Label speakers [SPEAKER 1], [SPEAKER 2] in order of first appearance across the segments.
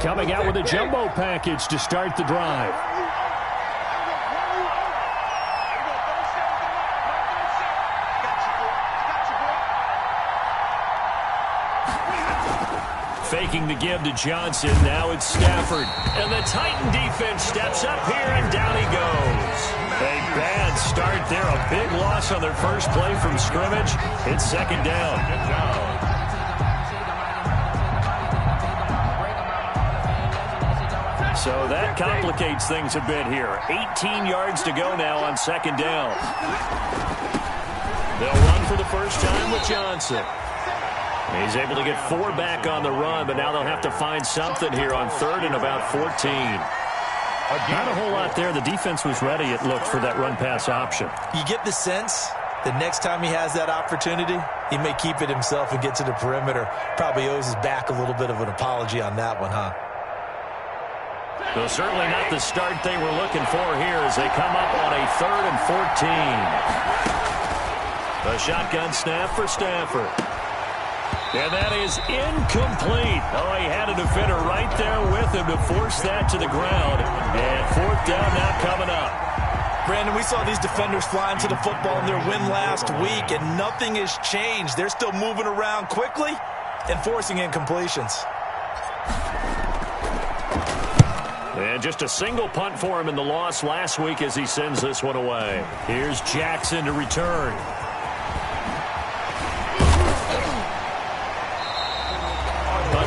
[SPEAKER 1] coming out with a jumbo package to start the drive. Faking the give to Johnson. Now it's Stafford. And the Titan defense steps up here, and down he goes. A bad start there. A big loss on their first play from scrimmage. It's second down. So that complicates things a bit here. 18 yards to go now on second down. They'll run for the first time with Johnson. He's able to get 4 back on the run, but now they'll have to find something here on third and about 14. Not a whole lot there. The defense was ready, it looked, for that run-pass option.
[SPEAKER 2] You get the sense that next time he has that opportunity, he may keep it himself and get to the perimeter. Probably owes his back a little bit of an apology on that one, huh?
[SPEAKER 1] Well, certainly not the start they were looking for here as they come up on a 3rd and 14. A shotgun snap for Stafford. And that is incomplete. Oh, he had a defender right there with him to force that to the ground. And 4th down now coming up.
[SPEAKER 2] Brandon, we saw these defenders flying to the football in their win last week, and nothing has changed. They're still moving around quickly and forcing incompletions.
[SPEAKER 1] And just a single punt for him in the loss last week as he sends this one away. Here's Jackson to return.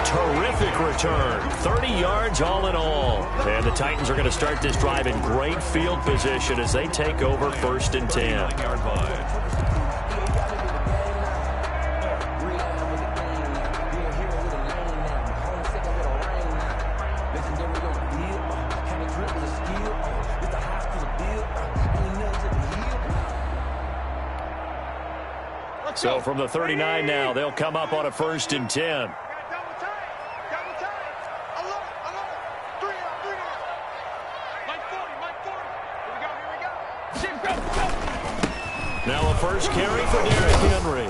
[SPEAKER 1] Terrific return. 30 yards all in all. And the Titans are going to start this drive in great field position as they take over 1st and 10. So from the 39 now, they'll come up on a 1st and 10. Now a first carry for Derrick Henry.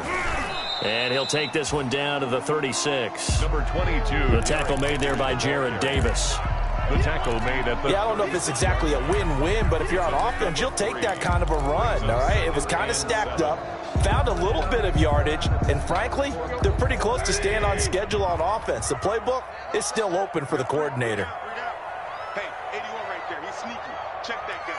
[SPEAKER 1] And he'll take this one down to the 36.
[SPEAKER 3] Number 22.
[SPEAKER 1] The tackle made there by Jared Davis.
[SPEAKER 3] The tackle made at the...
[SPEAKER 2] Yeah, I don't know if it's exactly a win-win, but if you're on offense, you'll take that kind of a run, all right? It was kind of stacked up, found a little bit of yardage, and frankly, they're pretty close to staying on schedule on offense. The playbook is still open for the coordinator.
[SPEAKER 4] Hey, 81 right there. He's sneaky. Check that guy.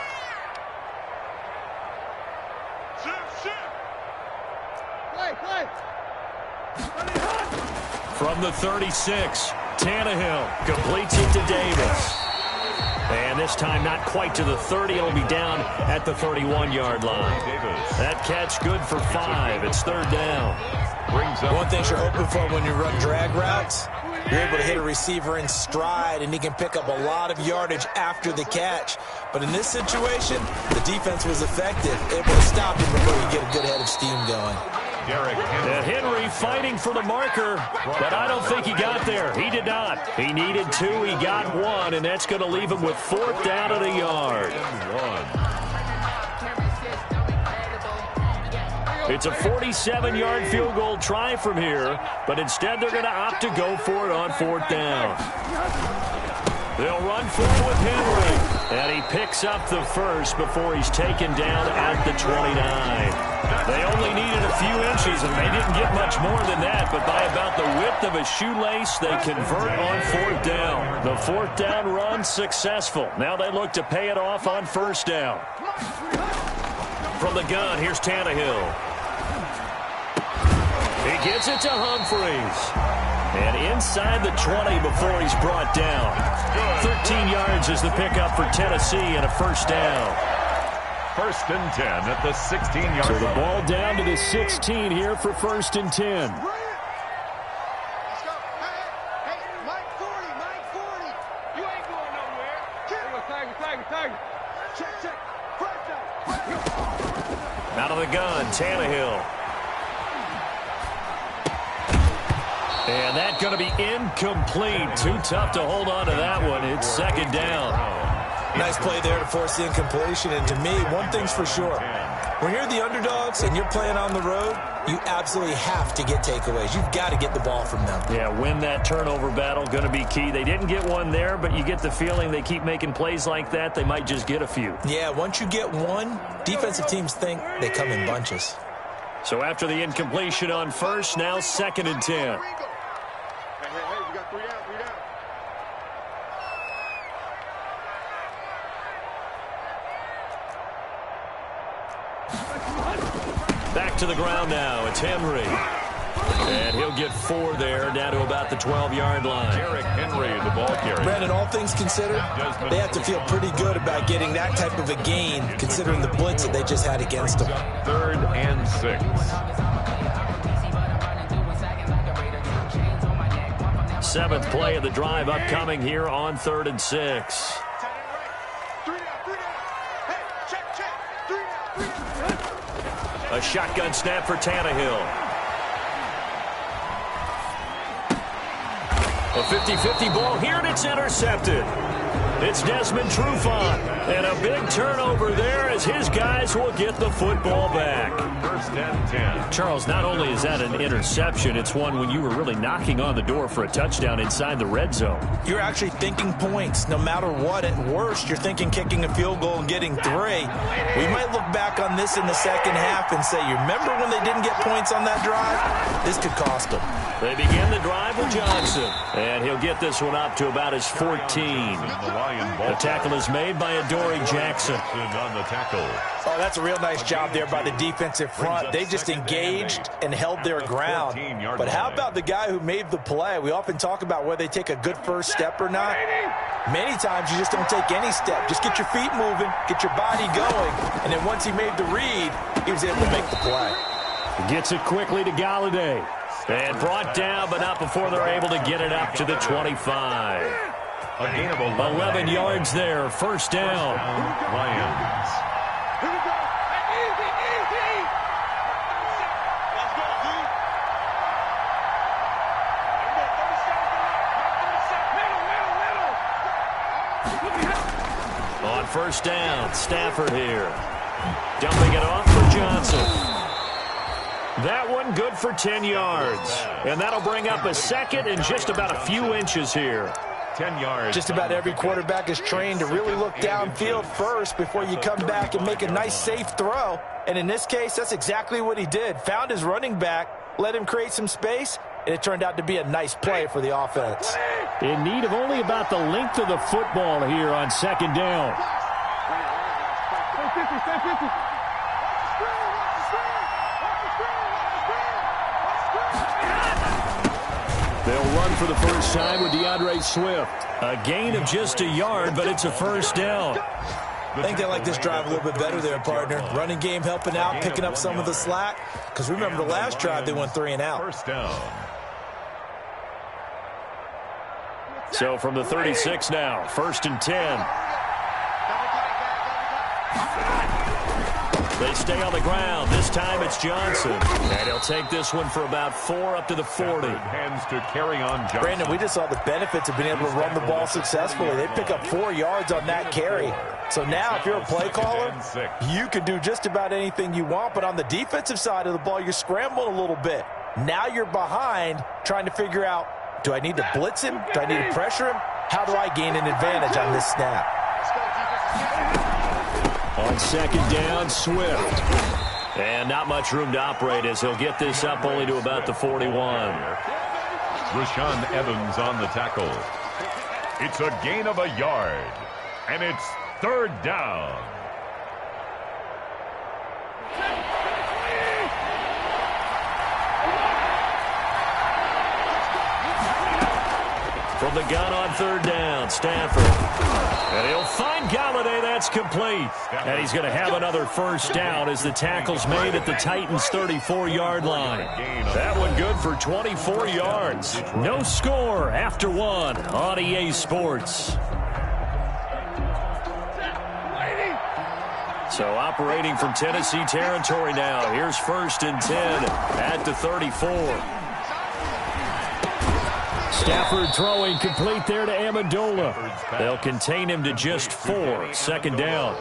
[SPEAKER 1] From the 36, Tannehill completes it to Davis. And this time not quite to the 30. It'll be down at the 31-yard line. That catch good for 5. It's 3rd down.
[SPEAKER 2] One thing you're hoping for when you run drag routes, you're able to hit a receiver in stride, and he can pick up a lot of yardage after the catch. But in this situation, the defense was effective, able to stop him before you get a good head of steam going.
[SPEAKER 1] And Henry fighting for the marker, but I don't think he got there. He did not. He needed 2. He got 1, and that's going to leave him with 4th down at a yard. It's a 47-yard field goal try from here, but instead they're going to opt to go for it on 4th down. They'll run forward with Henry, and he picks up the first before he's taken down at the 29. They only needed a few inches, and they didn't get much more than that, but by about the width of a shoelace, they convert on 4th down. The 4th down run successful. Now they look to pay it off on 1st down. From the gun, here's Tannehill. He gets it to Humphries. And inside the 20 before he's brought down. 13 yards is the pickup for Tennessee and a 1st down.
[SPEAKER 3] 1st and 10 at the 16-yard line.
[SPEAKER 1] So the ball down to the 16 here for 1st and 10. Out of the gun, Tannehill. And that's going to be incomplete. Too tough to hold on to that one. It's 2nd down.
[SPEAKER 2] Nice play there to force the incompletion. And to me, one thing's for sure. When you're the underdogs and you're playing on the road, you absolutely have to get takeaways. You've got to get the ball from them.
[SPEAKER 1] Yeah, win that turnover battle, going to be key. They didn't get one there, but you get the feeling they keep making plays like that, they might just get a few.
[SPEAKER 2] Yeah, once you get one, defensive teams think they come in bunches.
[SPEAKER 1] So after the incompletion on first, now 2nd and 10.
[SPEAKER 4] Hey, we got 3 down, 3 down.
[SPEAKER 1] Back to the ground now. It's Henry. And he'll get 4 there, down to about the 12-yard line.
[SPEAKER 3] Derrick Henry, the ball carrier.
[SPEAKER 2] Brandon, all things considered, they have to feel pretty good about getting that type of a gain, considering the blitz that they just had against them.
[SPEAKER 3] 3rd and 6.
[SPEAKER 1] 7th play of the drive upcoming here on 3rd and 6.
[SPEAKER 4] 3 down, 3 down. Hey, check, 3 down, 3 down.
[SPEAKER 1] A shotgun snap for Tannehill. A 50-50 ball here, and it's intercepted. It's Desmond Trufant, and a big turnover there as his guys will get the football back.
[SPEAKER 3] 1st and 10.
[SPEAKER 1] Charles, not only is that an interception, it's one when you were really knocking on the door for a touchdown inside the red zone.
[SPEAKER 2] You're actually thinking points. No matter what, at worst, you're thinking kicking a field goal and getting 3. We might look back on this in the second half and say, you remember when they didn't get points on that drive? This could cost them.
[SPEAKER 1] They begin the drive with Johnson, and he'll get this one up to about his 14. The tackle is made by Adoree Jackson.
[SPEAKER 3] On the tackle.
[SPEAKER 2] Oh, that's a real nice job there by the defensive front. They just engaged and held their ground. But how about the guy who made the play? We often talk about whether they take a good first step or not. Many times you just don't take any step. Just get your feet moving, get your body going, and then once he made the read, he was able to make the play.
[SPEAKER 1] Gets it quickly to Galladay. And brought down, but not before they're able to get it up to the 25.
[SPEAKER 3] A gain of
[SPEAKER 1] 11 yards there, 1st down.
[SPEAKER 3] Lions.
[SPEAKER 4] Here we go. Easy, easy. Let's go, D. Here we go. 37, middle.
[SPEAKER 1] On 1st down, Stafford here. Dumping it off for Johnson. That one good for 10 yards. And that'll bring up a 2nd and just about a few inches here.
[SPEAKER 3] 10 yards.
[SPEAKER 2] Just about every quarterback is trained to really look downfield first before you come back and make a nice, safe throw. And in this case, that's exactly what he did. Found his running back, let him create some space, and it turned out to be a nice play for the offense.
[SPEAKER 1] In need of only about the length of the football here on 2nd down.
[SPEAKER 4] 50.
[SPEAKER 1] They'll run for the first time with DeAndre Swift. A gain of just a yard, but it's a 1st down.
[SPEAKER 2] I think they like this drive a little bit better there, partner. Running game helping out, picking up some of the slack. Because remember, the last drive, they went 3 and out.
[SPEAKER 3] 1st down.
[SPEAKER 1] So from the 36 now, 1st and 10. They stay on the ground. This time it's Johnson. And he'll take this one for about 4 up to the 40.
[SPEAKER 3] Hands to carry on Johnson.
[SPEAKER 2] Brandon, we just saw the benefits of being able to run the ball successfully. They pick up 4 yards on that carry. So now if you're a play caller, you can do just about anything you want. But on the defensive side of the ball, you're scrambling a little bit. Now you're behind trying to figure out, do I need to blitz him? Do I need to pressure him? How do I gain an advantage on this snap?
[SPEAKER 1] On 2nd down, Swift. And not much room to operate as he'll get this up only to about the 41.
[SPEAKER 3] Rashaan Evans on the tackle. It's a gain of a yard. And it's 3rd down.
[SPEAKER 1] From the gun on 3rd down, Stafford. And he'll find Galladay. That's complete. And he's going to have another 1st down as the tackle's made at the Titans' 34-yard line. That one good for 24 yards. No score after 1 on EA Sports. So operating from Tennessee territory now. Here's 1st and 10 at the 34. Stafford throwing complete there to Amendola. They'll contain him to just 4. 2nd down.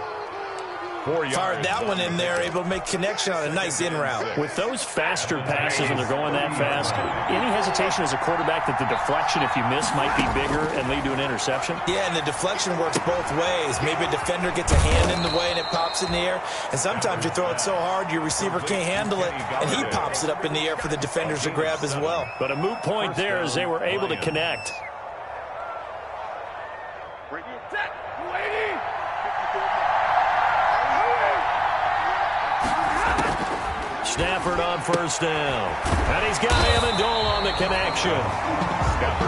[SPEAKER 2] Fired that one in there, able to make connection on a nice in route.
[SPEAKER 1] With those faster passes when they're going that fast, any hesitation as a quarterback that the deflection, if you miss, might be bigger and lead to an interception?
[SPEAKER 2] Yeah, and the deflection works both ways. Maybe a defender gets a hand in the way and it pops in the air. And sometimes you throw it so hard your receiver can't handle it, and he pops it up in the air for the defenders to grab as well.
[SPEAKER 1] But a moot point there as they were able to connect. Stafford on first down. And he's got Amendola on the connection.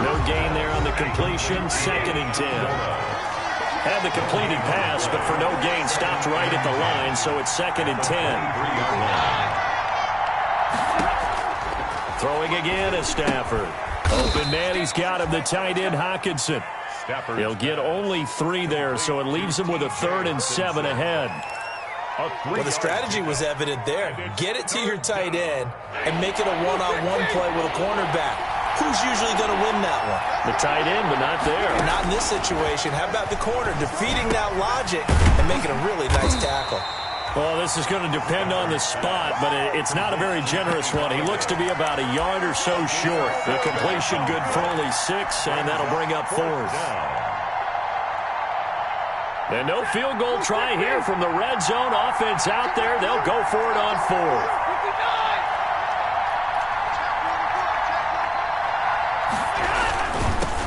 [SPEAKER 1] No gain there on the completion. 2nd and 10. Had the completed pass, but for no gain, stopped right at the line, so it's 2nd and 10. Throwing again is Stafford. Open man, he's got him, the tight end, Hockenson. He'll get only 3 there, so it leaves him with a 3rd and 7 ahead.
[SPEAKER 2] Well, the strategy was evident there. Get it to your tight end and make it a one-on-one play with a cornerback. Who's usually going to win that one?
[SPEAKER 1] The tight end, but not there.
[SPEAKER 2] Not in this situation. How about the corner defeating that logic and making a really nice tackle?
[SPEAKER 1] Well, this is going to depend on the spot, but it's not a very generous one. He looks to be about a yard or so short. The completion good for only 6, and that'll bring up 4th. And no field goal try here from the red zone. Offense out there. They'll go for it on 4th.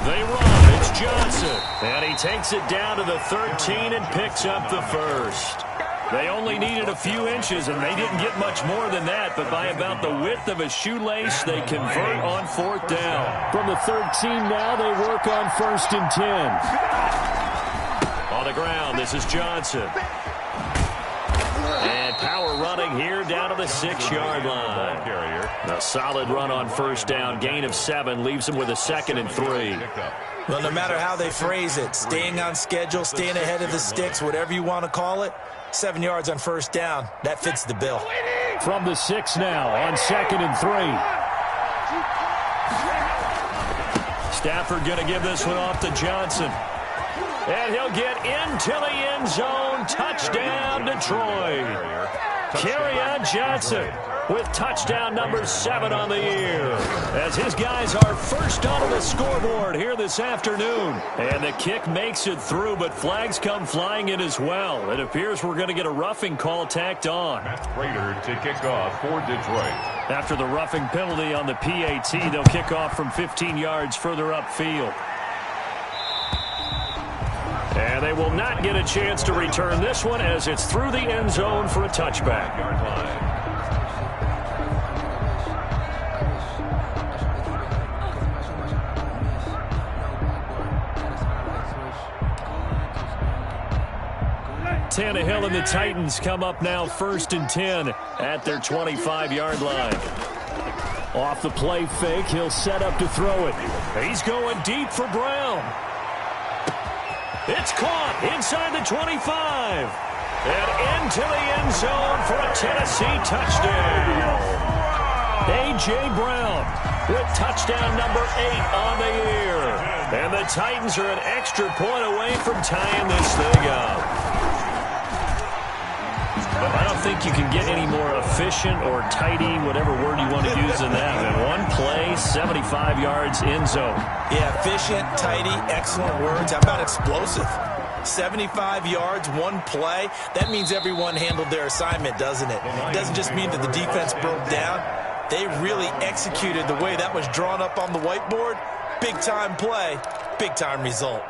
[SPEAKER 1] They run. It's Johnson. And he takes it down to the 13 and picks up the 1st. They only needed a few inches, and they didn't get much more than that. But by about the width of a shoelace, they convert on 4th down.
[SPEAKER 5] From the 13 now, they work on 1st and 10.
[SPEAKER 1] On the ground, this is Johnson. And power running here down to the 6-yard line. A solid run on 1st down. Gain of 7 leaves him with a 2nd and 3.
[SPEAKER 2] Well, no matter how they phrase it, staying on schedule, staying ahead of the sticks, whatever you want to call it, 7 yards on 1st down, that fits the bill.
[SPEAKER 5] From the 6 now on 2nd and 3.
[SPEAKER 1] Stafford going to give this one off to Johnson. And he'll get into the end zone. Touchdown, Detroit. Kerryon Johnson with touchdown number 7 on the year, as his guys are first onto the scoreboard here this afternoon. And the kick makes it through, but flags come flying in as well. It appears we're going to get a roughing call tacked on.
[SPEAKER 3] Matt Prater to kick off for Detroit.
[SPEAKER 1] After the roughing penalty on the PAT, they'll kick off from 15 yards further upfield. And they will not get a chance to return this one as it's through the end zone for a touchback.
[SPEAKER 3] Yard line.
[SPEAKER 1] Tannehill and the Titans come up now 1st and 10 at their 25-yard line.
[SPEAKER 5] Off the play fake, he'll set up to throw it.
[SPEAKER 1] He's going deep for Brown. It's caught inside the 25. And into the end zone for a Tennessee touchdown. A.J. Brown with touchdown number 8 on the year. And the Titans are an extra point away from tying this thing up. I don't think you can get any more efficient or tidy, whatever word you want to use in that. In one play, 75 yards in zone.
[SPEAKER 2] Yeah, efficient, tidy, excellent words. How about explosive? 75 yards, one play. That means everyone handled their assignment, doesn't it? It doesn't just mean that the defense broke down. They really executed the way that was drawn up on the whiteboard. Big-time play, big-time result.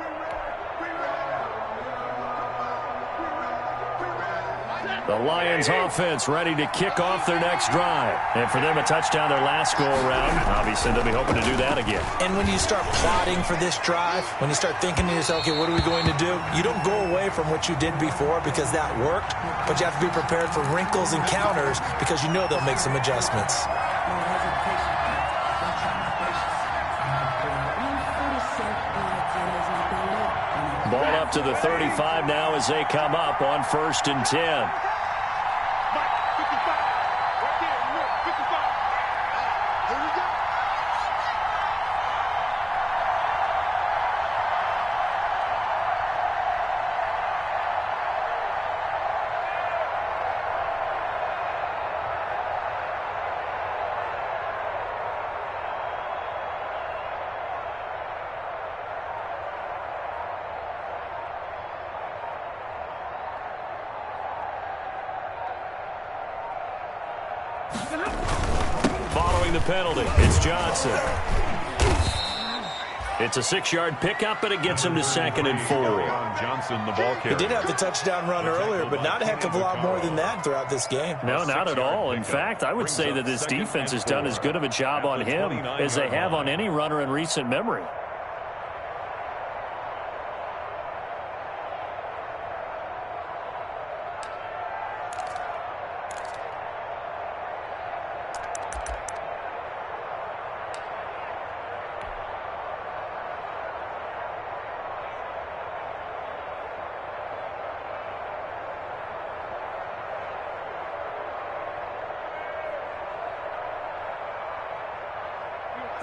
[SPEAKER 1] The Lions offense ready to kick off their next drive. And for them, a touchdown their last go-around. Obviously, they'll be hoping to do that again.
[SPEAKER 2] And when you start plotting for this drive, when you start thinking to yourself, okay, what are we going to do? You don't go away from what you did before because that worked, but you have to be prepared for wrinkles and counters because you know they'll make some adjustments.
[SPEAKER 1] Ball up to the 35 now as they come up on 1st and 10. throwing the penalty. It's Johnson. It's a 6-yard pickup, and it gets him to 2nd and 4.
[SPEAKER 3] Johnson, the ball carrier.
[SPEAKER 2] He did have the touchdown run earlier, but not a heck of a lot more than that throughout this game.
[SPEAKER 5] No, not at all. In fact, I would say that this defense has done as good of a job on him as they have on any runner in recent memory.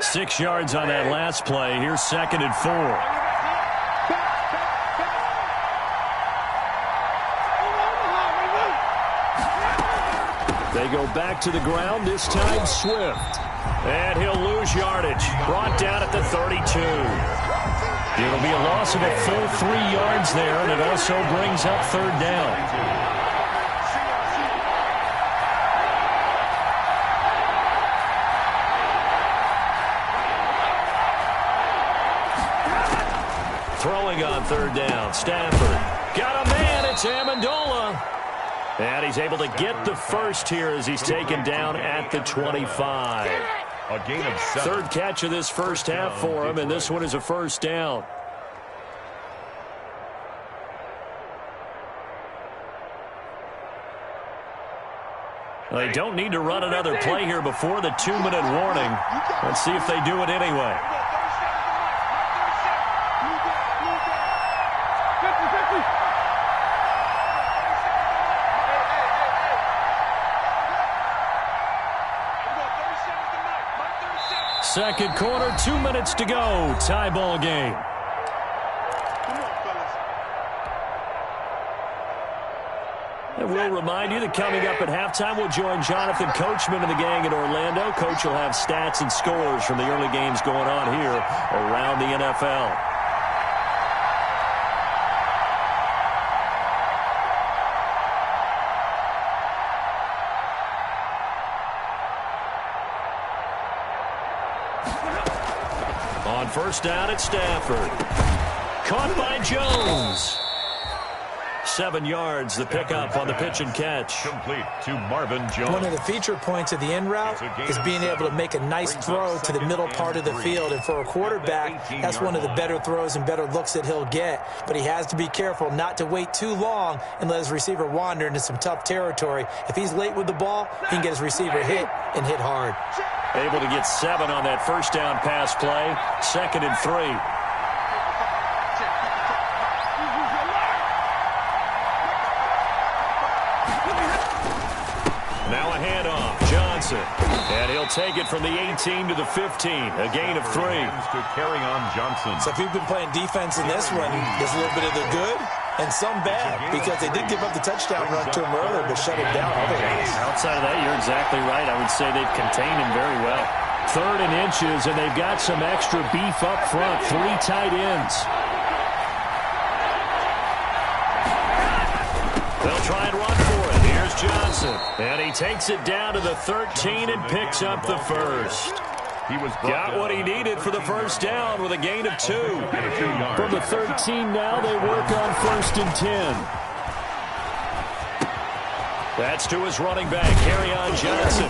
[SPEAKER 1] Six yards on that last play. Here's 2nd and 4. They go back to the ground, this time Swift. And he'll lose yardage. Brought down at the 32. It'll be a loss of a full 3 yards there, and it also brings up 3rd down. Throwing on 3rd down, Stafford. Got a man, it's Amendola. And he's able to get the first here as he's taken down at the 25.
[SPEAKER 3] A gain of 7.
[SPEAKER 1] 3rd catch of this first half for him, and this one is a 1st down. They don't need to run another play here before the 2-minute warning. Let's see if they do it anyway. Second quarter, 2 minutes to go. Tie ball game. And we'll remind you that coming up at halftime, we'll join Jonathan Coachman and the gang in Orlando. Coach will have stats and scores from the early games going on here around the NFL. On 1st down at Stafford. Caught by Jones. 7 yards, the pickup on the pitch and catch.
[SPEAKER 3] Complete to Marvin Jones.
[SPEAKER 2] One of the feature points of the in route is being able to make a nice throw to the middle part of the field. And for a quarterback, that's one of the better throws and better looks that he'll get. But he has to be careful not to wait too long and let his receiver wander into some tough territory. If he's late with the ball, he can get his receiver hit and hit hard.
[SPEAKER 1] Able to get 7 on that 1st down pass play. 2nd and 3. Now a handoff. Johnson. And he'll take it from the 18 to the 15. A gain of 3.
[SPEAKER 3] To carry on Johnson.
[SPEAKER 2] So if you've been playing defense in this one, there's a little bit of the good and some bad, because they did give up the touchdown run to him earlier, but shut him down otherwise.
[SPEAKER 5] Outside of that, you're exactly right. I would say they've contained him very well.
[SPEAKER 1] 3rd and inches, and they've got some extra beef up front. 3 tight ends. They'll try and run for it. Here's Johnson. And he takes it down to the 13 and picks up the first.
[SPEAKER 3] He was
[SPEAKER 1] got what he needed for the 1st down with a gain of 2.
[SPEAKER 5] From the 13 now, they work on 1st and 10.
[SPEAKER 1] That's to his running back, Carry on Johnson.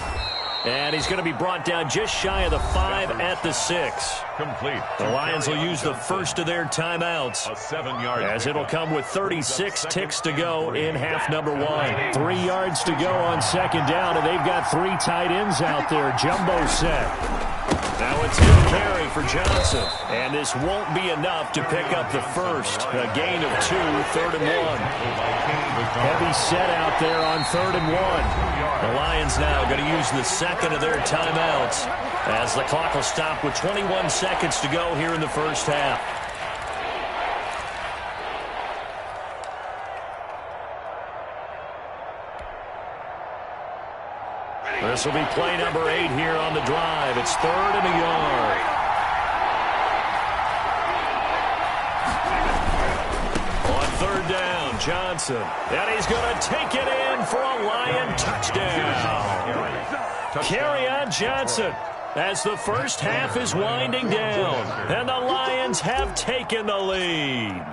[SPEAKER 1] And he's going to be brought down just shy of the 5 at the 6.
[SPEAKER 3] Complete.
[SPEAKER 1] The Lions will use the first of their timeouts,
[SPEAKER 3] A 7-yard
[SPEAKER 1] as it'll come with 36 ticks to go in half number 1.
[SPEAKER 5] 3 yards to go on 2nd down, and they've got 3 tight ends out there. Jumbo set.
[SPEAKER 1] Now it's Hill carry for Johnson. And this won't be enough to pick up the first. A gain of 2, 3rd and 1.
[SPEAKER 5] Heavy set out there on 3rd and 1.
[SPEAKER 1] The Lions now going to use the second of their timeouts, as the clock will stop with 21 seconds to go here in the first half. This will be play number 8 here on the drive. It's 3rd and a yard. On 3rd down, Johnson. And he's going to take it in for a Lion touchdown. Kerryon Johnson, as the first half is winding down, and the Lions have taken the lead.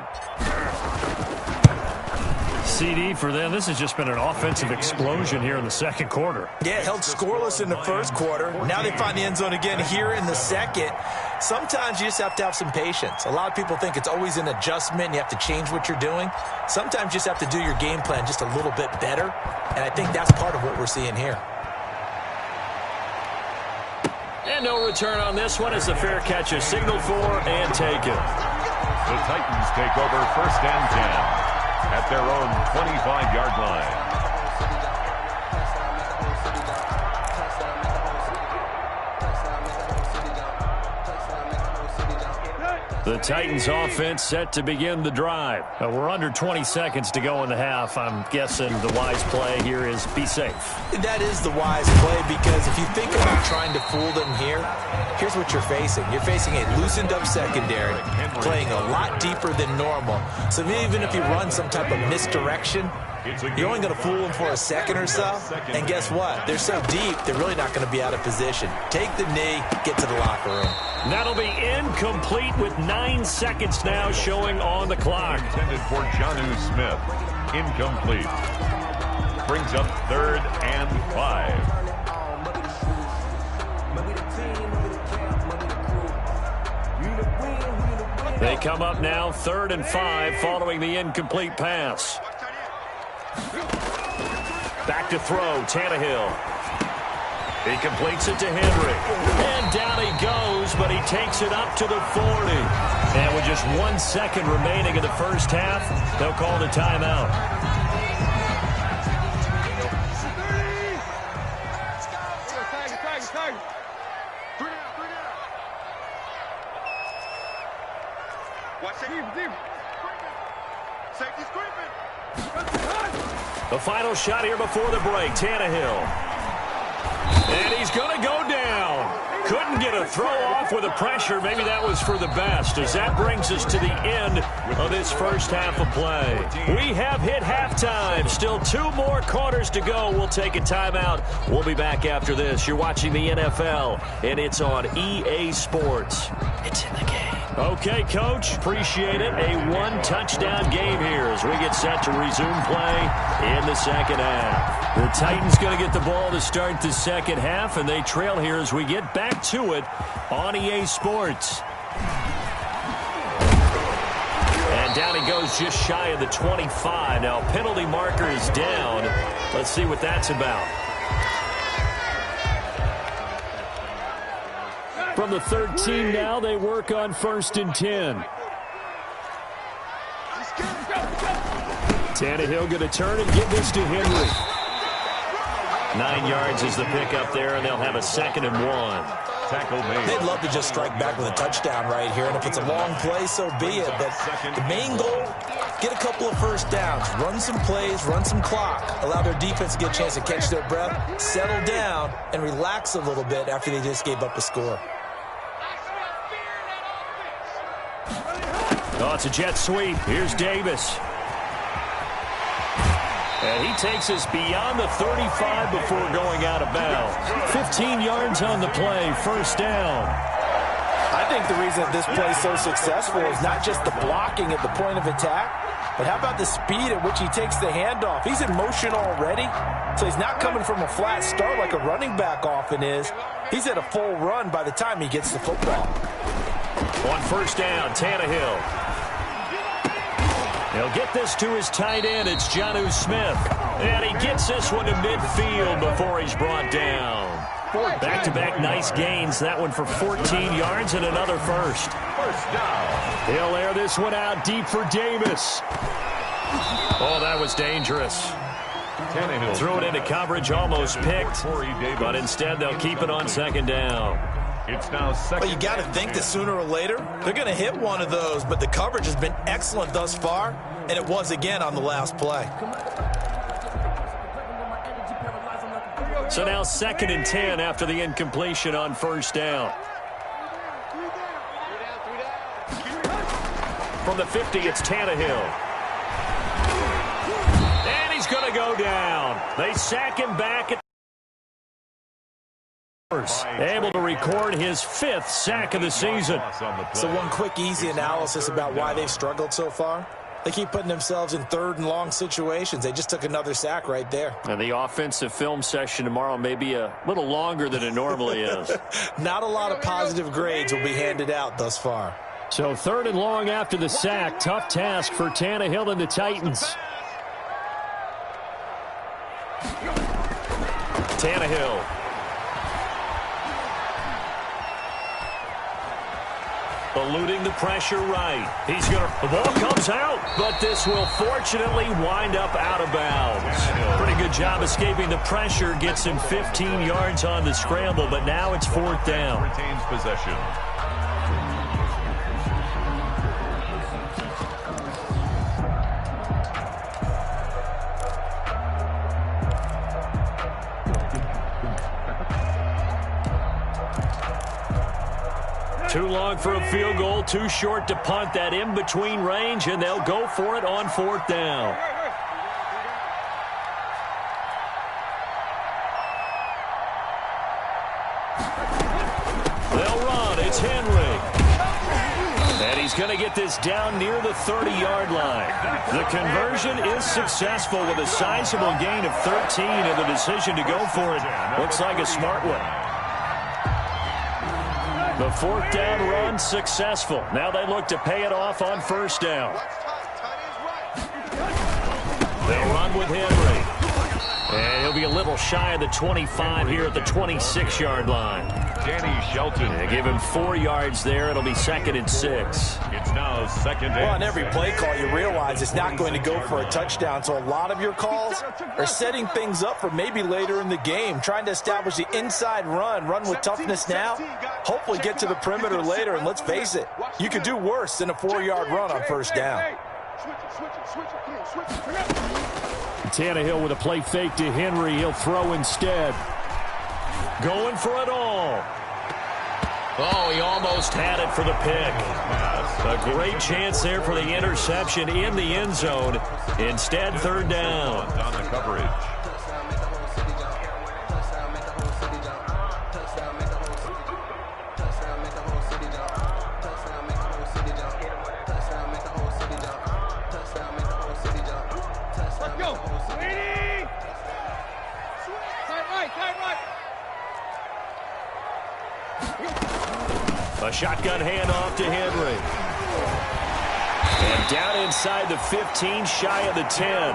[SPEAKER 5] CD for them. This has just been an offensive explosion here in the second quarter.
[SPEAKER 2] Yeah, held scoreless in the first quarter. Now they find the end zone again here in the second. Sometimes you just have to have some patience. A lot of people think it's always an adjustment. You have to change what you're doing. Sometimes you just have to do your game plan just a little bit better. And I think that's part of what we're seeing here.
[SPEAKER 1] And no return on this one as the fair catch is signaled for and taken.
[SPEAKER 3] The Titans take over 1st and 10 at their own 25-yard line.
[SPEAKER 1] The Titans offense set to begin the drive.
[SPEAKER 5] We're under 20 seconds to go in the half. I'm guessing the wise play here is be safe.
[SPEAKER 2] That is the wise play, because if you think about trying to fool them here, here's what you're facing. You're facing a loosened up secondary, playing a lot deeper than normal. So even if you run some type of misdirection, you're only going to fool them for a second or so. And guess what? They're so deep, they're really not going to be out of position. Take the knee, get to the locker room.
[SPEAKER 1] That'll be incomplete with 9 seconds now showing on the clock.
[SPEAKER 3] Intended for Jonnu Smith. Incomplete. Brings up 3rd and 5.
[SPEAKER 1] They come up now 3rd and 5 following the incomplete pass. Back to throw, Tannehill. He completes it to Henry. And down he goes, but he takes it up to the 40. And with just 1 second remaining in the first half, they'll call the timeout. The final shot here before the break, Tannehill. And he's going to go down. Couldn't get a throw off with the pressure. Maybe that was for the best, as that brings us to the end of this first half of play. We have hit halftime. Still 2 more quarters to go. We'll take a timeout. We'll be back after this. You're watching the NFL, and it's on EA Sports. It's in the game. Okay, Coach, appreciate it. A 1-touchdown game here as we get set to resume play in the second half. The Titans going to get the ball to start the second half, and they trail here as we get back to it on EA Sports. And down he goes just shy of the 25. Now, penalty marker is down. Let's see what that's about. From the 13 now, they work on 1st and 10. Tannehill going to turn and give this to Henry. 9 yards is the pickup there, and they'll have a 2nd and 1.
[SPEAKER 3] Tackle made.
[SPEAKER 2] They'd love to just strike back with a touchdown right here, and if it's a long play, so be it. But the main goal, get a couple of first downs, run some plays, run some clock, allow their defense to get a chance to catch their breath, settle down, and relax a little bit after they just gave up a score.
[SPEAKER 1] Oh, it's a jet sweep. Here's Davis. And he takes us beyond the 35 before going out of bounds. 15 yards on the play, 1st down.
[SPEAKER 2] I think the reason that this play is so successful is not just the blocking at the point of attack, but how about the speed at which he takes the handoff? He's in motion already, so he's not coming from a flat start like a running back often is. He's at a full run by the time he gets the football.
[SPEAKER 1] On 1st down, Tannehill. He'll get this to his tight end. It's Jonnu Smith. And he gets this one to midfield before he's brought down. Back-to-back nice gains. That one for 14 yards and another first.
[SPEAKER 3] First down.
[SPEAKER 1] He'll air this one out deep for Davis. Oh, that was dangerous.
[SPEAKER 3] Tannehill
[SPEAKER 1] Threw it into coverage, almost picked. But instead, they'll keep it on 2nd down.
[SPEAKER 3] It's now 2nd.
[SPEAKER 2] Well, you got to think that sooner or later, they're going to hit one of those, but the coverage has been excellent thus far, and it was again on the last play.
[SPEAKER 1] So now 2nd and 10 after the incompletion on 1st down. From the 50, it's Tannehill. down. They sack him back at able to record his 5th sack of the season.
[SPEAKER 2] So one quick, easy analysis about why they've struggled so far. They keep putting themselves in 3rd and long situations. They just took another sack right there.
[SPEAKER 5] And the offensive film session tomorrow may be a little longer than it normally is.
[SPEAKER 2] Not a lot of positive grades will be handed out thus far.
[SPEAKER 1] So 3rd and long after the sack. Tough task for Tannehill and the Titans. Tannehill. Eluding the pressure right. The ball comes out, but this will fortunately wind up out of bounds. Pretty good job escaping the pressure. Gets him 15 yards on the scramble, but now it's 4th down.
[SPEAKER 3] Retains possession.
[SPEAKER 1] Too long for a field goal, too short to punt. That in-between range, and they'll go for it on 4th down. They'll run. It's Henry. And he's going to get this down near the 30-yard line. The conversion is successful with a sizable gain of 13, and the decision to go for it looks like a smart one. The 4th down run successful. Now they look to pay it off on 1st down. They'll run with Henry. And he'll be a little shy of the 25 here at the 26-yard line.
[SPEAKER 3] Danny Shelton.
[SPEAKER 1] They give him 4 yards there. It'll be 2nd and 6.
[SPEAKER 3] It's now 2nd and 6.
[SPEAKER 2] Well, on every play call, you realize it's not going to go for a touchdown. So a lot of your calls are setting things up for maybe later in the game, trying to establish the inside run with toughness now, hopefully get to the perimeter later. And let's face it, you could do worse than a 4-yard run on 1st down.
[SPEAKER 1] Tannehill with a play fake to Henry. He'll throw instead. Going for it all. Oh, he almost had it for the pick. A great chance there for the interception in the end zone. Instead, 3rd down.
[SPEAKER 3] On the coverage.
[SPEAKER 1] A shotgun handoff to Henry. And down inside the 15, shy of the 10.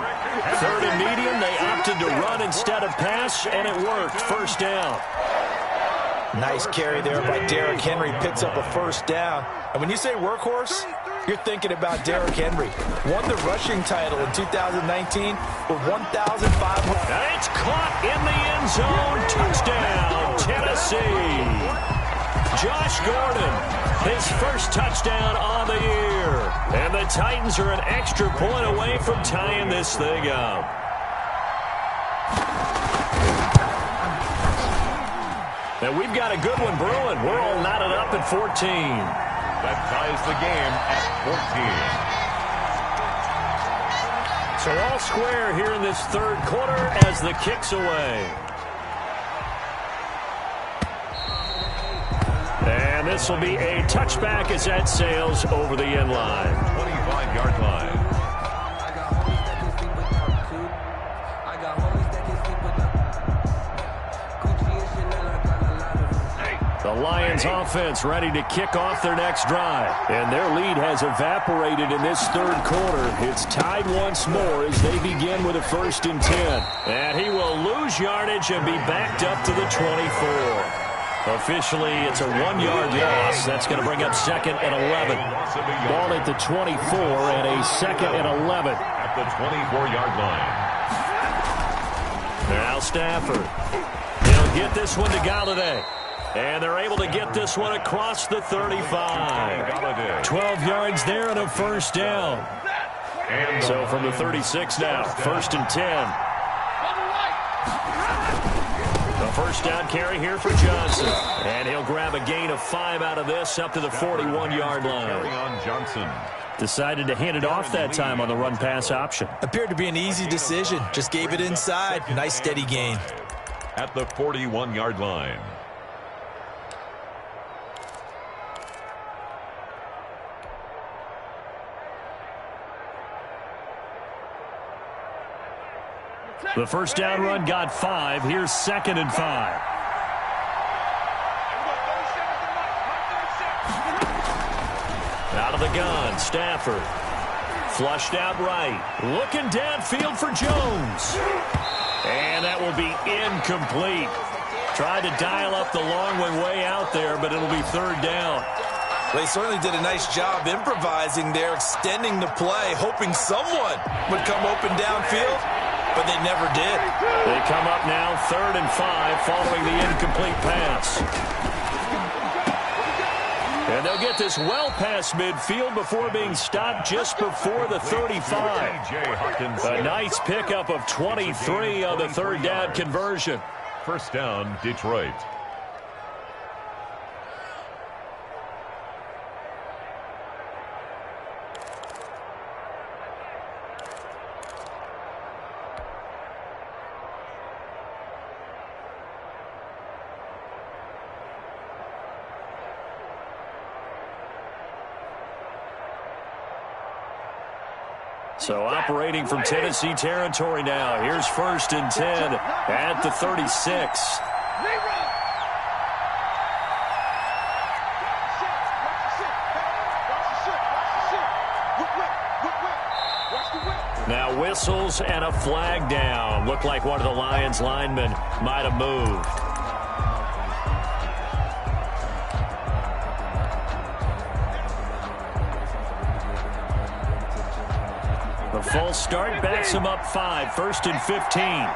[SPEAKER 1] 3rd and medium, they opted to run instead of pass, and it worked. 1st down.
[SPEAKER 2] Nice carry there by Derrick Henry. Picks up a 1st down. And when you say workhorse, you're thinking about Derrick Henry. Won the rushing title in 2019 with 1,500.
[SPEAKER 1] It's caught in the end zone. Touchdown, Tennessee. Josh Gordon, his 1st touchdown on the year. And the Titans are an extra point away from tying this thing up. And we've got a good one brewing. We're all knotted up at 14.
[SPEAKER 3] That ties the game at 14.
[SPEAKER 1] So all square here in this 3rd quarter as the kick's away. And this will be a touchback as that sails over the end line.
[SPEAKER 3] 25-yard line.
[SPEAKER 1] The Lions offense ready to kick off their next drive. And their lead has evaporated in this 3rd quarter. It's tied once more as they begin with a 1st and 10. And he will lose yardage and be backed up to the 24. Officially, it's a 1-yard loss. That's going to bring up 2nd and 11. Ball at the 24 and a 2nd and 11.
[SPEAKER 3] At the 24-yard line.
[SPEAKER 1] Now Stafford. He'll get this one to Galladay. And they're able to get this one across the 35. 12 yards there and a 1st down. So from the 36 now, 1st and 10. The 1st down carry here for Johnson. And he'll grab a gain of 5 out of this up to the 41-yard line.
[SPEAKER 3] Carry on Johnson.
[SPEAKER 5] Decided to hand it off that time on the run-pass option.
[SPEAKER 2] Appeared to be an easy decision. Just gave it inside. Nice steady gain.
[SPEAKER 3] At the 41-yard line.
[SPEAKER 5] The first down run got 5. Here's 2nd and 5. Out of the gun, Stafford. Flushed out right. Looking downfield for Jones. And that will be incomplete. Tried to dial up the long way out there, but it'll be 3rd down.
[SPEAKER 2] They certainly did a nice job improvising there, extending the play, hoping someone would come open downfield, but they never did.
[SPEAKER 5] They come up now 3rd and 5 following the incomplete pass. And they'll get this well past midfield before being stopped just before the 35. A nice pickup of 23 on the 3rd down conversion.
[SPEAKER 3] First down, Detroit.
[SPEAKER 5] So operating from Tennessee territory now. Here's 1st and 10 at the 36. Now whistles and a flag down. Looked like one of the Lions linemen might have moved. The false start backs him up 5. 1st and 15.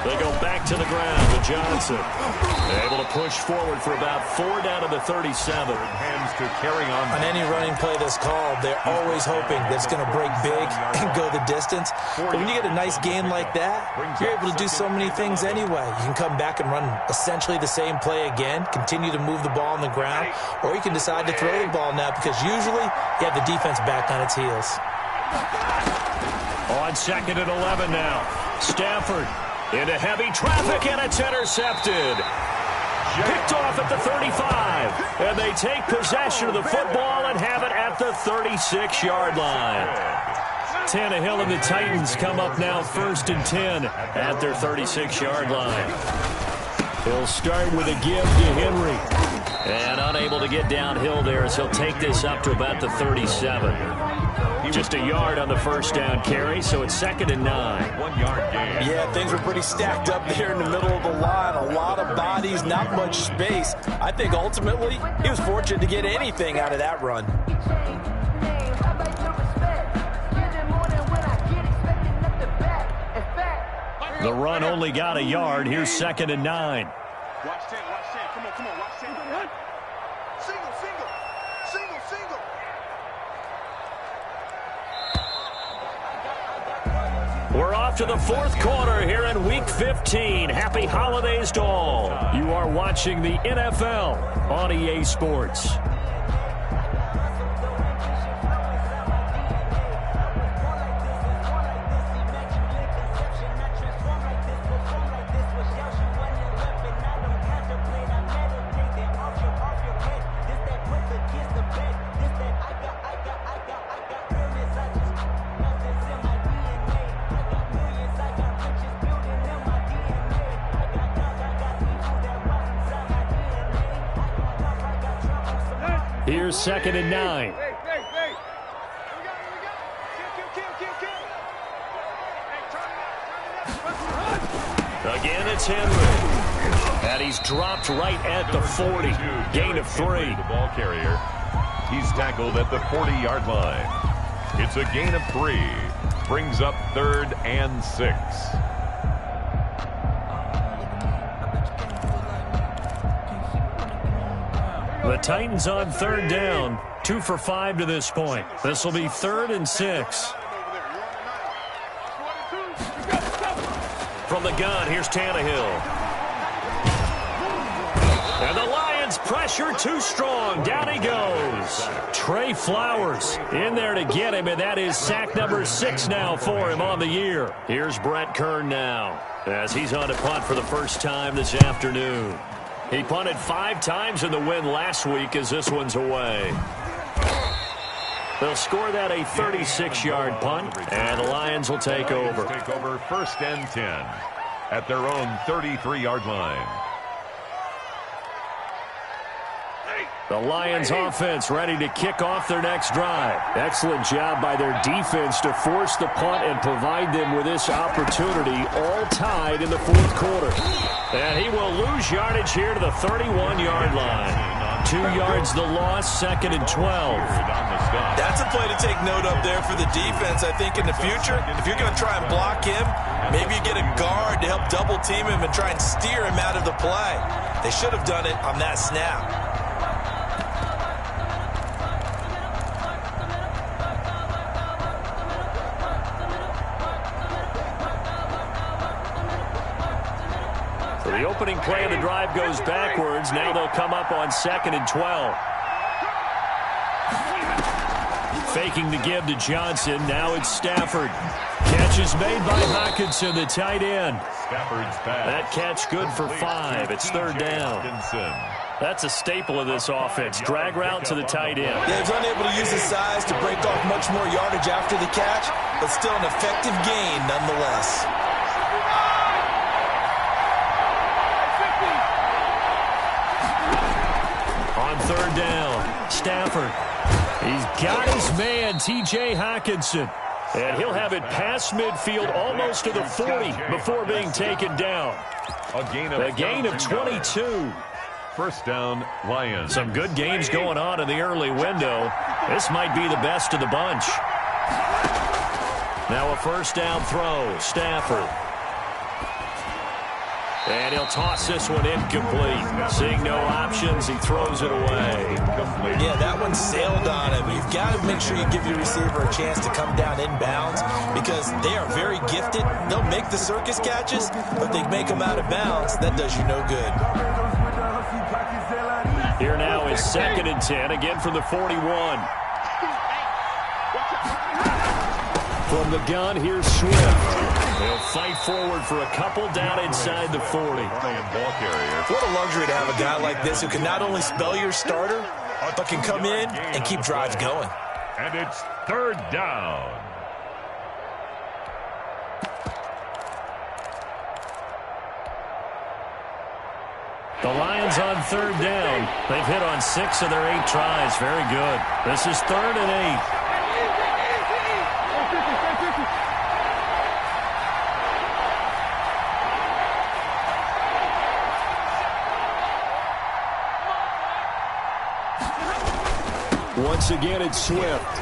[SPEAKER 5] They go back to the ground with Johnson. Able to push forward for about 4 down to the 37.
[SPEAKER 3] Hands to carry on.
[SPEAKER 2] On any running play that's called, they're always hoping that it's going to break big and go the distance. But when you get a nice game like that, you're able to do so many things anyway. You can come back and run essentially the same play again, continue to move the ball on the ground, or you can decide to throw the ball now because usually you have the defense back on its heels.
[SPEAKER 5] On 2nd and 11 now. Stafford into heavy traffic, and it's intercepted. Picked off at the 35. And they take possession of the football and have it at the 36-yard line. Tannehill and the Titans come up now 1st and 10 at their 36-yard line. He'll start with a give to Henry. And unable to get downhill there as he'll take this up to about the 37. Just a yard on the first down carry, so it's 2nd and 9.
[SPEAKER 3] 1 yard gain.
[SPEAKER 2] Yeah, things were pretty stacked up there in the middle of the line. A lot of bodies, not much space. I think ultimately he was fortunate to get anything out of that run.
[SPEAKER 5] The run only got a yard. Here's 2nd and 9.
[SPEAKER 4] Watch 10, watch 10. Come on, watch 10. Single, single, single, single.
[SPEAKER 5] We're off to the 4th quarter here in Week 15. Happy holidays to all. You are watching the NFL on EA Sports. Here's 2nd and 9.
[SPEAKER 4] Hey. Kill.
[SPEAKER 5] Again, it's Henry. And he's dropped right at the 40. Gain of 3.
[SPEAKER 3] The ball carrier. He's tackled at the 40-yard line. It's a gain of 3. Brings up 3rd and 6.
[SPEAKER 5] The Titans on 3rd down. 2 for 5 to this point. This will be 3rd and 6. From the gun, here's Tannehill.
[SPEAKER 1] And the Lions pressure too strong. Down he goes. Trey Flowers in there to get him, and that is sack number 6 now for him on the year. Here's Brett Kern now as he's on to punt for the first time this afternoon. He punted 5 times in the win last week as this one's away. They'll score that a 36-yard punt, and the Lions will take over.
[SPEAKER 3] Take over 1st and 10 at their own 33-yard line.
[SPEAKER 1] The Lions offense ready to kick off their next drive. Excellent job by their defense to force the punt and provide them with this opportunity, all tied in the 4th quarter. And he will lose yardage here to the 31-yard line. 2 yards the loss, 2nd and 12.
[SPEAKER 2] That's a play to take note of there for the defense. I think in the future, if you're going to try and block him, maybe you get a guard to help double team him and try and steer him out of the play. They should have done it on that snap.
[SPEAKER 1] The opening play of the drive goes backwards. Now they'll come up on 2nd and 12. Faking the give to Johnson. Now it's Stafford. Catch is made by Hockenson, the tight end. That catch good for 5. It's 3rd down. That's a staple of this offense. Drag route to the tight end.
[SPEAKER 2] Yeah, he's unable to use his size to break off much more yardage after the catch, but still an effective gain nonetheless.
[SPEAKER 1] On 3rd down, Stafford. He's got his man, T.J. Hockenson. And he'll have it past midfield almost to the 40 before being taken down. A gain of 22.
[SPEAKER 3] 1st down, Lions.
[SPEAKER 1] Some good games going on in the early window. This might be the best of the bunch. Now a 1st down throw, Stafford. And he'll toss this one incomplete. Seeing no options, he throws it away.
[SPEAKER 2] Yeah, that one sailed on him. You've got to make sure you give your receiver a chance to come down inbounds because they are very gifted. They'll make the circus catches, but if they make them out of bounds, that does you no good.
[SPEAKER 1] Here now is 2nd and 10, again from the 41. From the gun, here's Swift. They'll fight forward for a couple down inside the 40.
[SPEAKER 2] What a luxury to have a guy like this who can not only spell your starter, but can come in and keep drives going.
[SPEAKER 3] And it's 3rd down.
[SPEAKER 1] The Lions on 3rd down. They've hit on 6 of their 8 tries. Very good. This is 3rd and 8. Once again, it's Swift.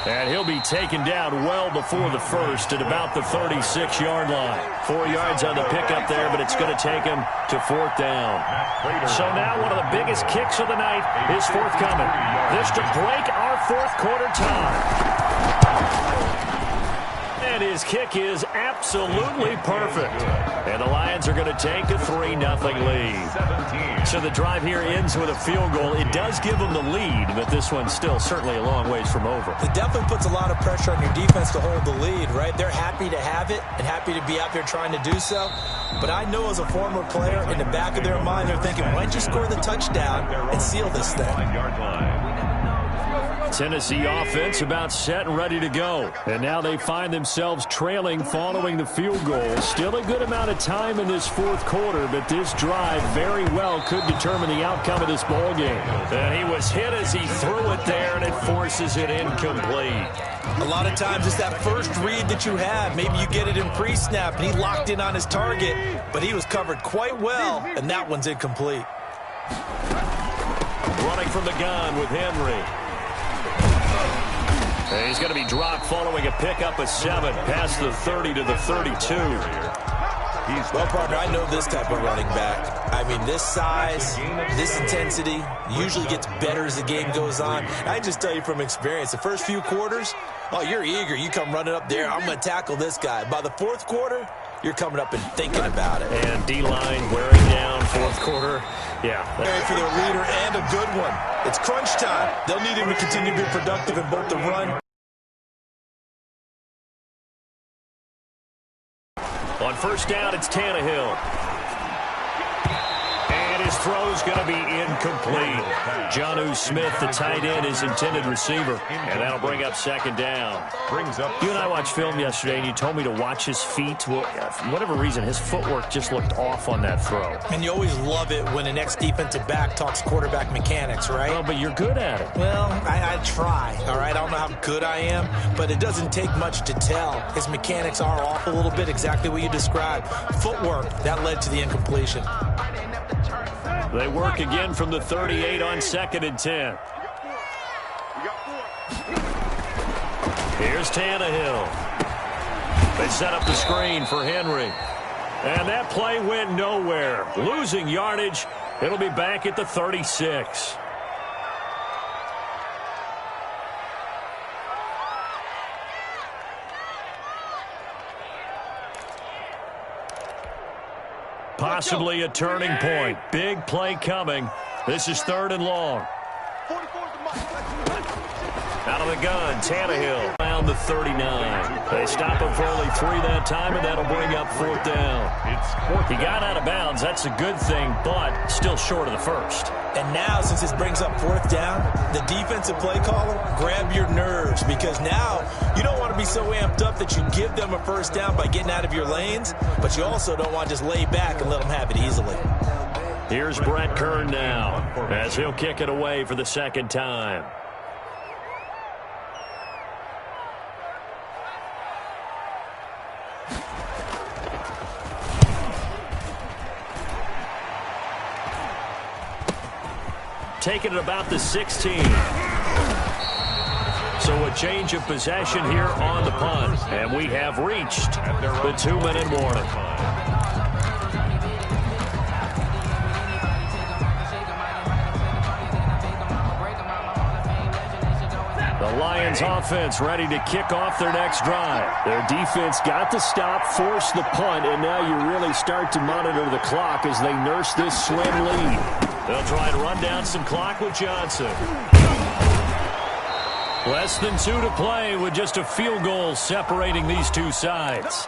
[SPEAKER 1] And he'll be taken down well before the 1st at about the 36-yard line. 4 yards on the pickup there, but it's going to take him to 4th down. So now one of the biggest kicks of the night is forthcoming. This to break our 4th quarter tie. And his kick is absolutely perfect. And the Lions are going to take a 3-0 lead. So the drive here ends with a field goal. It does give them the lead, but this one's still certainly a long ways from over.
[SPEAKER 2] It definitely puts a lot of pressure on your defense to hold the lead, right? They're happy to have it and happy to be out there trying to do so. But I know as a former player, in the back of their mind, they're thinking, why don't you score the touchdown and seal this thing?
[SPEAKER 1] Tennessee offense about set and ready to go. And now they find themselves trailing following the field goal. Still a good amount of time in this 4th quarter, but this drive very well could determine the outcome of this ball game. And he was hit as he threw it there, and it forces it incomplete.
[SPEAKER 2] A lot of times it's that first read that you have. Maybe you get it in pre-snap, and he locked in on his target, but he was covered quite well, and that one's incomplete.
[SPEAKER 1] Running from the gun with Henry. And he's going to be dropped following a pickup of 7 past the 30 to the 32.
[SPEAKER 2] Well, partner, I know this type of running back. I mean, this size, this intensity usually gets better as the game goes on. I just tell you from experience, the first few quarters, oh, you're eager. You come running up there, I'm going to tackle this guy. By the 4th quarter, you're coming up and thinking about it.
[SPEAKER 1] And D-line wearing down 4th
[SPEAKER 5] fourth quarter. Yeah.
[SPEAKER 2] For their leader and a good one. It's crunch time. They'll need him to continue to be productive in both the run.
[SPEAKER 1] On first down, it's Tannehill. And his throw's going to be incomplete. Jonnu Smith, the tight end, his intended receiver. And that'll bring up second down. You and I watched film yesterday, and you told me to watch his feet. Well, for whatever reason, his footwork just looked off on that throw.
[SPEAKER 2] And you always love it when an ex-defensive back talks quarterback mechanics, right?
[SPEAKER 1] Well, but you're good at it.
[SPEAKER 2] Well, I try, all right? I don't know how good I am, but it doesn't take much to tell. His mechanics are off a little bit, exactly what you described. Footwork, that led to the incompletion.
[SPEAKER 1] They work again from the 38 on 2nd and 10. Here's Tannehill. They set up the screen for Henry. And that play went nowhere. Losing yardage. It'll be back at the 36. Possibly a turning point. Big play coming. This is 3rd and long. Out of the gun, Tannehill around the 39. They stop him for only 3 that time, and that'll bring up 4th down. He got out of bounds. That's a good thing, but still short of the first.
[SPEAKER 2] And now, since this brings up 4th down, the defensive play caller, grab your nerves, because now you don't want to be so amped up that you give them a first down by getting out of your lanes, but you also don't want to just lay back and let them have it easily.
[SPEAKER 1] Here's Brett Kern now, as he'll kick it away for the 2nd time. Taking it about the 16. So a change of possession here on the punt. And we have reached the 2-minute warning. The Lions offense ready to kick off their next drive. Their defense got the stop, forced the punt, and now you really start to monitor the clock as they nurse this slim lead. They'll try to run down some clock with Johnson. Less than 2 to play with just a field goal separating these two sides.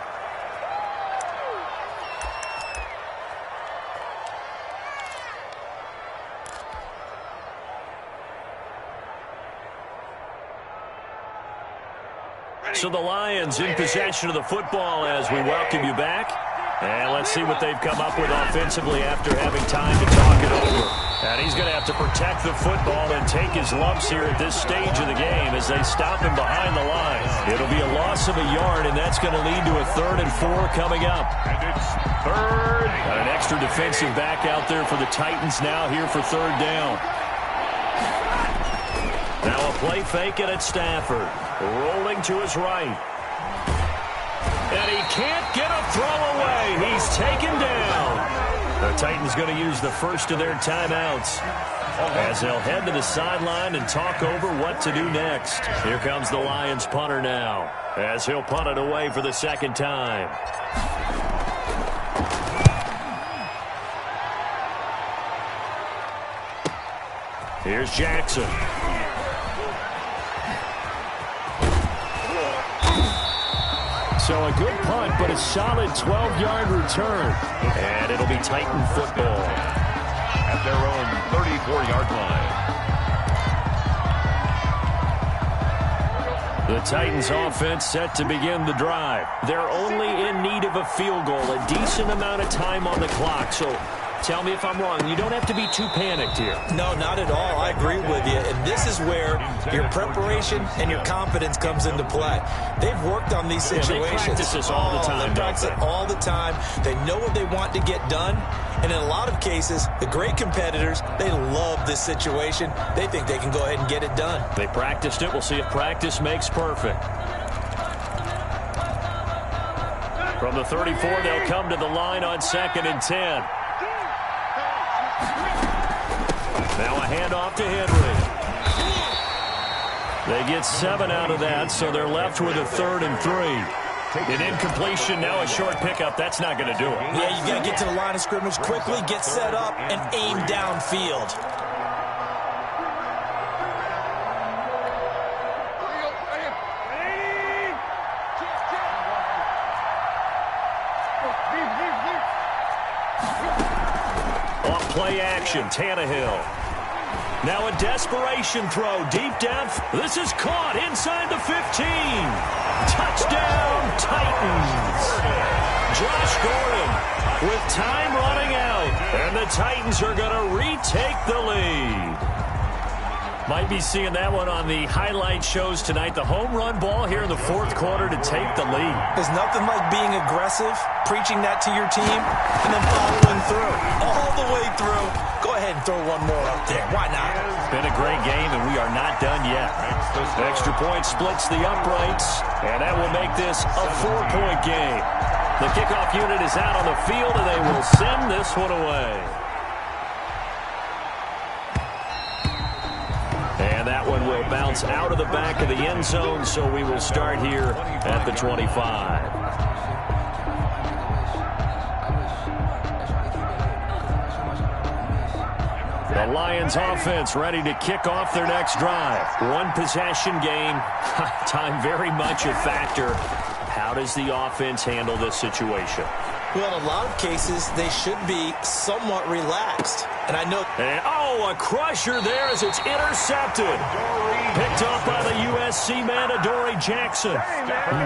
[SPEAKER 1] So the Lions in possession of the football as we welcome you back. And let's see what they've come up with offensively after having time to talk it over. And he's going to have to protect the football and take his lumps here at this stage of the game as they stop him behind the line. It'll be a loss of a yard, and that's going to lead to a 3rd and 4 coming up.
[SPEAKER 3] And it's 3rd.
[SPEAKER 1] Got an extra defensive back out there for the Titans now here for 3rd down. Now a play fake, and it's Stafford. Rolling to his right. And he can't get a throw away. He's taken down. The Titans going to use the first of their timeouts as they'll head to the sideline and talk over what to do next. Here comes the Lions punter now as he'll punt it away for the 2nd time. Here's Jackson. So a good punt, but a solid 12-yard return. And it'll be Titan football.
[SPEAKER 3] At their own 34-yard line.
[SPEAKER 1] The Titans offense set to begin the drive. They're only in need of a field goal, a decent amount of time on the clock. So tell me if I'm wrong. You don't have to be too panicked here.
[SPEAKER 2] No, not at all. I agree with you. And this is where your preparation and your confidence comes into play. They've worked on these situations.
[SPEAKER 1] They practice this all the time.
[SPEAKER 2] They practice it all the time. They know what they want to get done. And in a lot of cases, the great competitors, they love this situation. They think they can go ahead and get it done.
[SPEAKER 1] They practiced it. We'll see if practice makes perfect. From the 34, they'll come to the line on 2nd and 10. Now a handoff to Henry. They get 7 out of that, so they're left with a 3rd and 3. An incompletion, now a short pickup. That's not going to do it.
[SPEAKER 2] Yeah, you got to get to the line of scrimmage quickly, get set up, and aim downfield.
[SPEAKER 1] Off play action, Tannehill. Now a desperation throw deep down. This is caught inside the 15. Touchdown, Titans. Josh Gordon with time running out. And the Titans are going to retake the lead. Might be seeing that one on the highlight shows tonight. The home run ball here in the fourth quarter to take the lead.
[SPEAKER 2] There's nothing like being aggressive, preaching that to your team, and then following through. All the way through. Go ahead and throw one more up there. Why not?
[SPEAKER 1] It's been a great game, and we are not done yet. Extra point splits the uprights, and that will make this a 4-point game. The kickoff unit is out on the field, and they will send this one away. And that one will bounce out of the back of the end zone, so we will start here at the 25. The Lions offense ready to kick off their next drive. One possession game. Time very much a factor. How does the offense handle this situation?
[SPEAKER 2] Well, in a lot of cases, they should be somewhat relaxed. And I know...
[SPEAKER 1] And, a crusher there as it's intercepted. Picked off by the USC man, Adoree Jackson.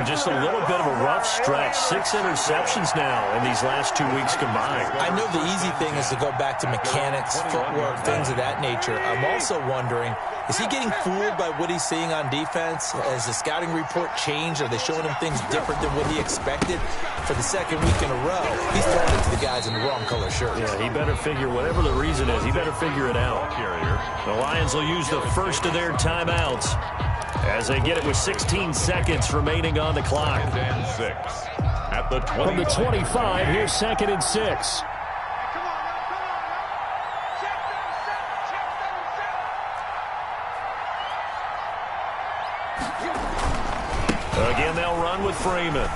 [SPEAKER 1] Just a little bit of a rough stretch. 6 interceptions now in these last 2 weeks combined.
[SPEAKER 2] I know the easy thing is to go back to mechanics, footwork, things of that nature. I'm also wondering, is he getting fooled by what he's seeing on defense? Has the scouting report changed? Are they showing him things different than what he expected? For the second week in a row, he's throwing it to the guys in the wrong color shirts.
[SPEAKER 1] Yeah, he better figure, whatever the reason is, he better figure it out. The Lions will use the first of their timeouts as they get it with 16 seconds remaining on the clock.
[SPEAKER 3] And 6 at the 20.
[SPEAKER 1] From the 25, here's 2nd and 6. Again, they'll run with Freeman.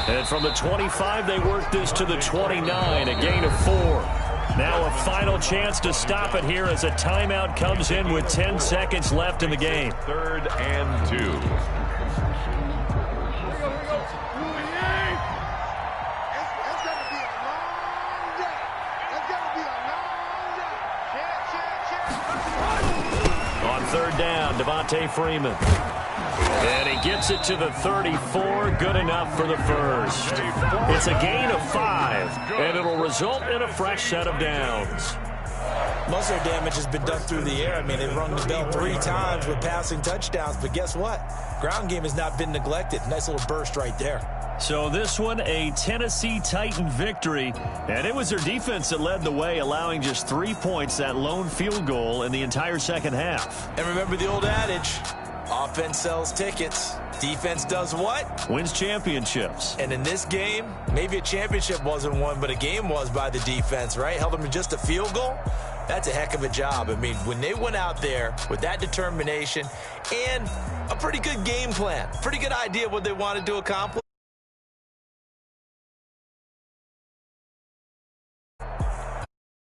[SPEAKER 1] And from the 25, they work this to the 29, a gain of 4. Now a final chance to stop it here as a timeout comes in with 10 seconds left in the game.
[SPEAKER 3] 3rd and 2.
[SPEAKER 4] That's going to be a long day. That's going to be a long day.
[SPEAKER 1] On 3rd down, Devontae Freeman. And he gets it to the 34. Good enough for the first. It's a gain of 5, and it'll result in a fresh set of downs.
[SPEAKER 2] Most of their damage has been done through the air. I mean, they've rung the bell 3 times with passing touchdowns, but guess what? Ground game has not been neglected. Nice little burst right there.
[SPEAKER 1] So this one, a Tennessee Titan victory, and it was their defense that led the way, allowing just 3 points, that lone field goal in the entire second half.
[SPEAKER 2] And remember the old adage, offense sells tickets. Defense does what?
[SPEAKER 1] Wins championships.
[SPEAKER 2] And in this game, maybe a championship wasn't won, but a game was by the defense, right? Held them to just a field goal. That's a heck of a job. I mean, when they went out there with that determination and a pretty good game plan, pretty good idea of what they wanted to accomplish.